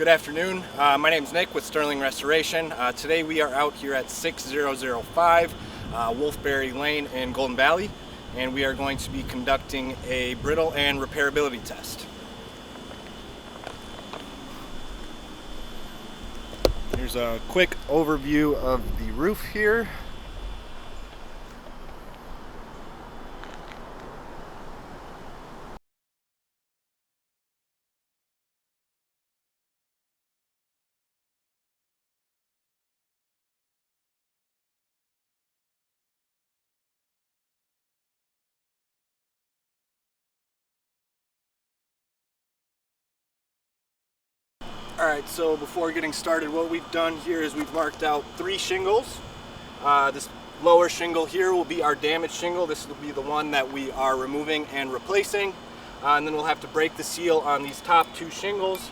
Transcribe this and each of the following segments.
Good afternoon. My name is Nick with Sterling Restoration. Today we are out here at 6005 Wolfberry Lane in Golden Valley, and we are going to be conducting a brittle and repairability test. Here's a quick overview of the roof here. Alright, so before getting started, what we've done here is we've marked out 3 shingles. This lower shingle here will be our damaged shingle. This will be the one that we are removing and replacing. And then we'll have to break the seal on these top 2 shingles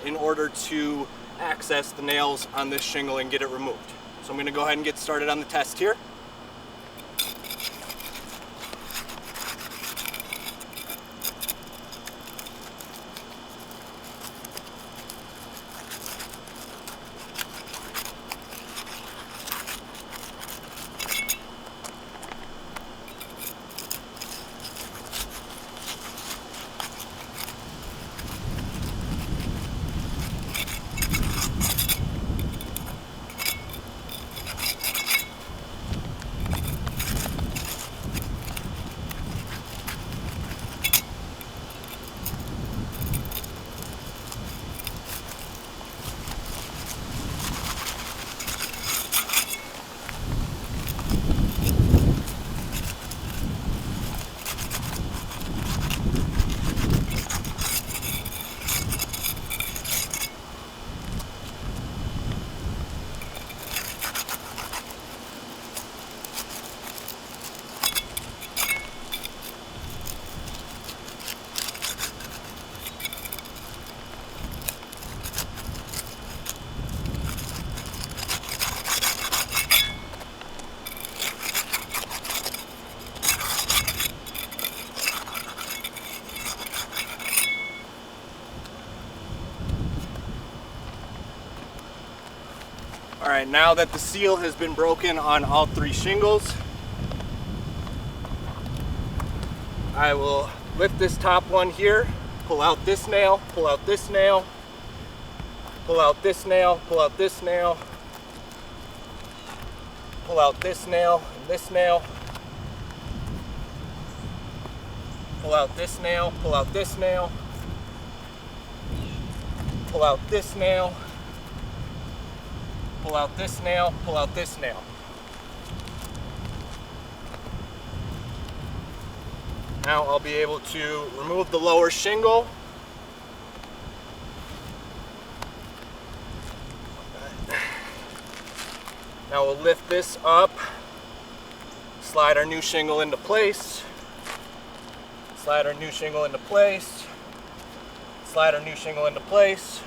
in order to access the nails on this shingle and get it removed. So I'm going to go ahead and get started on the test here. Alright, now that the seal has been broken on all 3 shingles, I will lift this top one here, pull out this nail, pull out this nail, pull out this nail, pull out this nail, pull out this nail and this nail, pull out this nail, pull out this nail, pull out this nail, pull out this nail, pull out this nail. Now I'll be able to remove the lower shingle. Now we'll lift this up, slide our new shingle into place, slide our new shingle into place, slide our new shingle into place.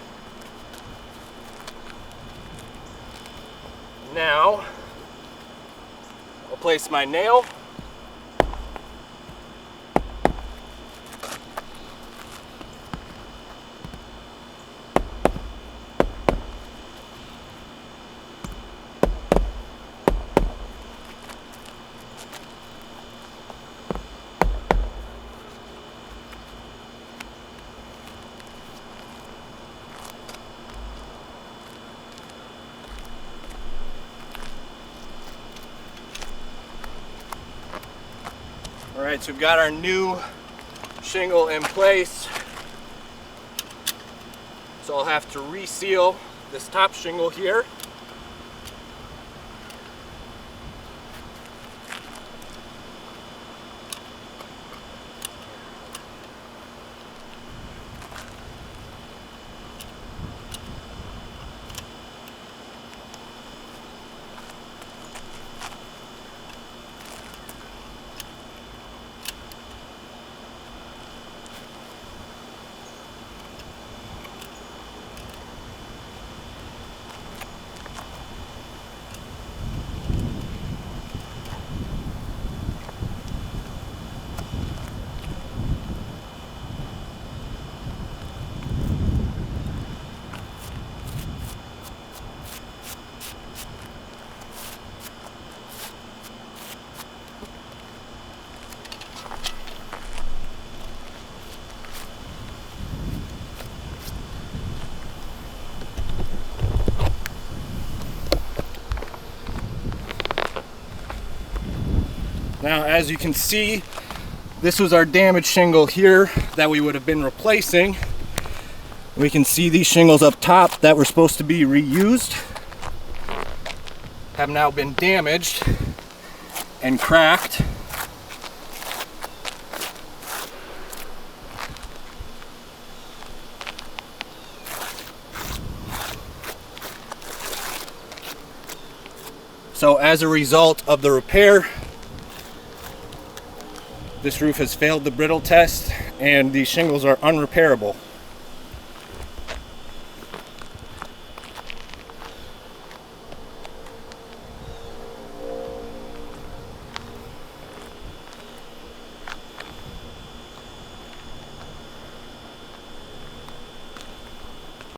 Now, I'll place my nail. Alright, so we've got our new shingle in place. So I'll have to reseal this top shingle here. Now, as you can see, this was our damaged shingle here that we would have been replacing. We can see these shingles up top that were supposed to be reused have now been damaged and cracked. So as a result of the repair, this roof has failed the brittle test and these shingles are unrepairable.